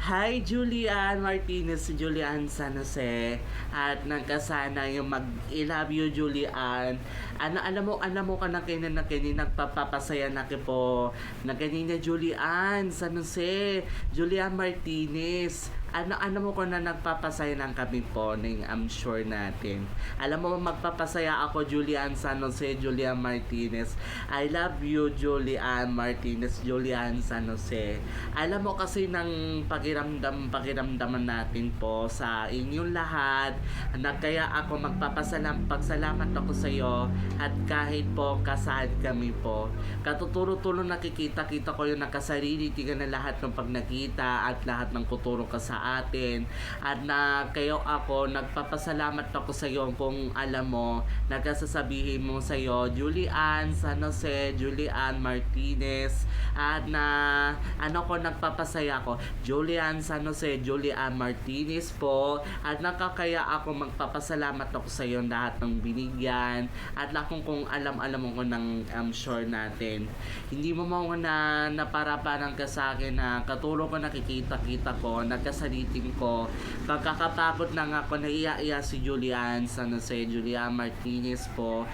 Hi, Julian Martinez, si Julian San Jose. At nagkasana yung I love you, Julian. Alam mo ka na nagpapapasaya na po. Na kanina, Julian San Jose, Julian Martinez. Mo ko na nagpapasaya ng kami po, ng I'm sure natin. Alam mo, magpapasaya ako, Julian San Jose, Julian Martinez. I love you, Julian Martinez, Julian San Jose. Alam mo kasi ng pakiramdaman natin po sa inyong lahat na kaya ako pagsalamat ako sa iyo at kahit po kasaan kami po. Katuturo-tulo nakikita ko yung nakasarili tingnan na lahat ng pag nakita at lahat ng kuturo ka sa atin at na kayo ako nagpapasalamat ako sa iyo kung alam mo nagsasabihin mo sa iyo Julian San Jose, Julian Martinez at na ko nagpapasaya ko Julian San Jose, Julian Martinez po at nakakaya ako magpapasalamat ako sa iyo lahat ng binigyan at kung alam mo ko ng sure natin hindi mo na naparaparang ka sa akin na katulong ko nakikita ko nagkasalitin ko pagkakapagod na nga ako naiya si Julian San Jose, Julian Martinez po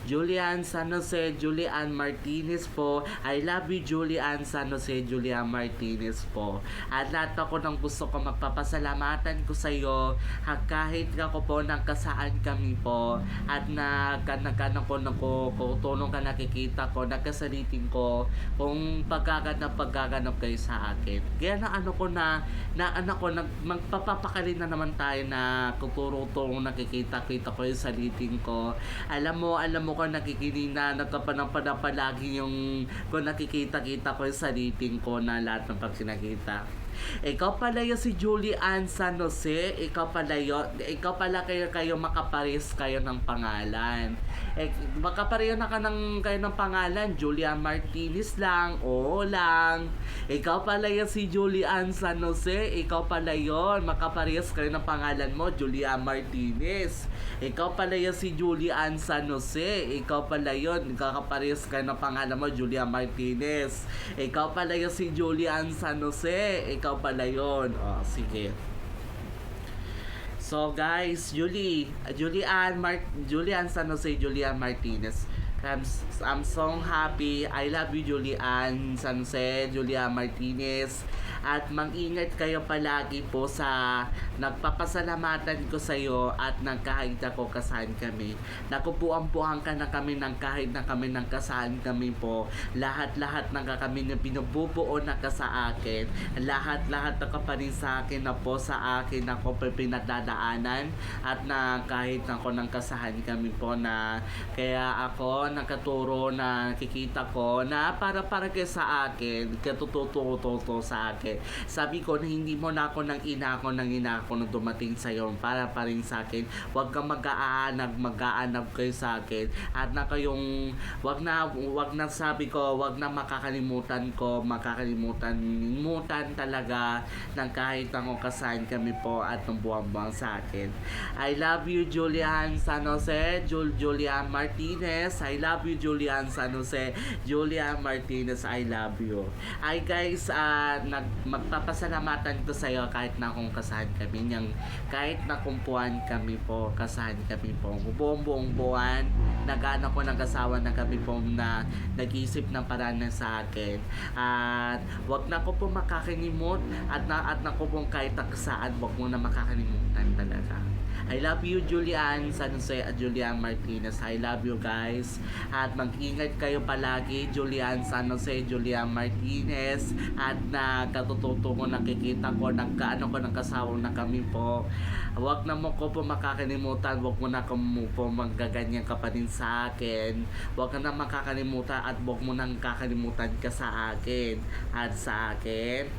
Julian San Jose, Julian Martinez po I love you Julian San Jose, Julian Martinez po at lahat ako ng gusto ko magpapasalamatan ko sa iyo kahit ako po nagkasaan kami po at tulong ka nakikita ko nagkasalitin ko kung pagkaganap kayo sa akin kaya magpapapakali na naman tayo na kuturo-turong nakikita ko yung salitin ko alam mo ko nakikinig na nagkapanang palagi yung kung nakikita ko yung salitin ko na lahat ng pagkinakita ikaw pala yung si Julian San Jose, ikaw pala kayo makapares kayo ng pangalan. Makapareho na kayo ng pangalan, Julian Martinez lang, oo lang. Ikaw pala yung si Julian San Jose, ikaw pala yon, makapares kayo ng pangalan mo, Julian Martinez. Ikaw pala yung si Julian San Jose, ikaw pala yon, kakapares kayo ng pangalan mo, Julian Martinez. Ikaw pala yung si Julian San Jose, ikaw pala yun. O, sige. So, guys, Julian San Jose, Julian Martinez. I'm so happy. I love you, Julian San Jose, Julian Martinez. At mag-ingat kayo palagi po sa nagpapasalamatan ko sa iyo at kahit ako kasaan kami. Nakupuan-puan ka na kami kahit na kami kasaan kami po. Lahat na kami na binububuo na ka sa akin. Lahat na ka rin sa akin na po sa akin ako pinagdadaanan at kahit ako kasahan kami po na kaya ako nakaturo na kikita ko na para kayo sa akin katututo sa akin sabi ko na hindi mo na ako nang ina ako nung dumating sa iyo para pa rin sa akin wag kang mag-aanab kayo sa akin at wag na sabi ko wag na makakalimutan talaga ng kahit ako kasahan kami po at ng buwang sa akin I love you Julian San Jose, Julian Martinez I love you Julian San Jose, Julian Martinez I love you ay guys magpapasalamatan ko sa iyo kahit na akong kasahan kami kahit na kumpuan kami po kasahan kami po buong buwan nag-ano ko nag-asawa na kami po na nag-isip ng paraan sa akin at wag na ko po makakalimot at na ko pong kahit saan wag mo na makakalimutan talaga I love you Julian San Jose at Julian Martinez I love you guys at mag-ingat kayo palagi Julian San Jose, Julian Martinez at katututo ko nakikita ko kasawa na kami po wag na mo ko po makakalimutan wag mo na po magaganyan ka pa din sa akin wag ka na makakalimutan at wag mo nang kakalimutan ka sa akin at sa akin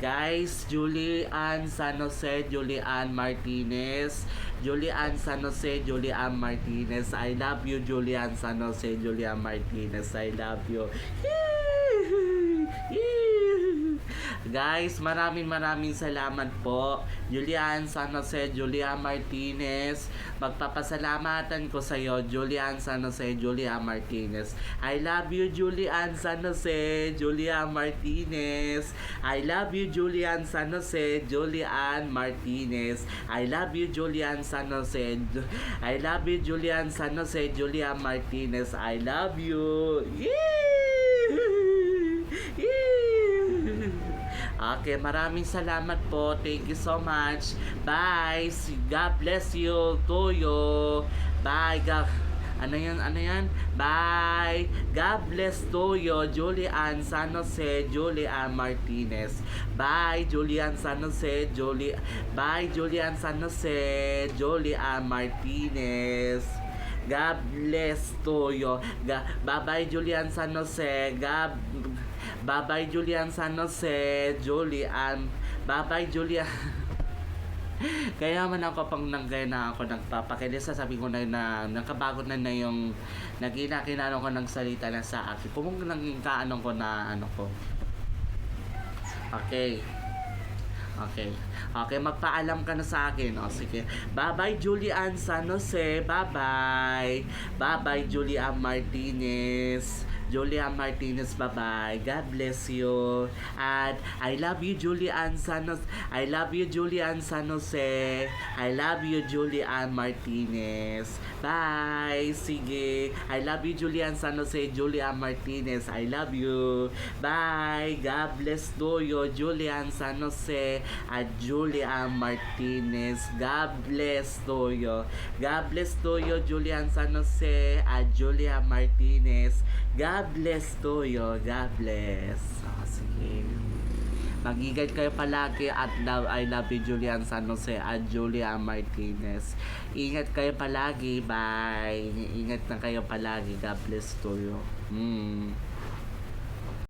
guys Julian San Jose, Julian Martinez Julian San Jose, Julian Martinez I love you Julian San Jose, Julian Martinez I love you Guys, maraming salamat po. Julian San Jose, Julia Martinez. Magpapasalamatan ko sa iyo, Julian San Jose, Julia Martinez. I love you, Julian San Jose, Julia Martinez. I love you, Julian San Jose, Julian Martinez. I love you, Julian San Jose. I love you, Julian San Jose, Julia Martinez. I love you. Yee! Yee! Okay, maraming salamat po. Thank you so much. Bye. God bless you. Toyo. Bye. Ano yan? Bye. God bless Toyo, Julian San Jose, Julian Martinez. Bye, Julian San Jose, Bye, Julian San Jose, Julian Martinez. God bless Toyo. Bye-bye, Julian San Jose. Bye-bye, Julian San Jose, Julian. Bye-bye, Julian. Kaya man ako pang nanggaya ako nagpapakilis, sabi ko na nakabagot na yung nagkinakinano ko ng salita na sa akin. Kung nang kaanong ko na ano ko. Okay. Okay, magpaalam ka na sa akin. O, sige. Bye-bye, Julian San Jose. Bye-bye. Bye-bye, Julian Martinez. Julian Martinez, bye-bye. God bless you. At I love you, Julian San Jose. I love you, Julian San Jose. I love you, Julian Martinez. Bye. Sige. I love you, Julian San Jose, Julian Martinez. I love you. Bye. God bless Toyo, Julian San Jose, at Julian Martinez. God bless Toyo. God bless Toyo, Julian San Jose, at Julian Martinez. God bless Toyo. God bless. Oh, sige. Mag-ingat kayo palagi at I love you, Julian San Jose at Julian Martinez. Ingat kayo palagi. Bye. Ingat na kayo palagi. God bless Toyo.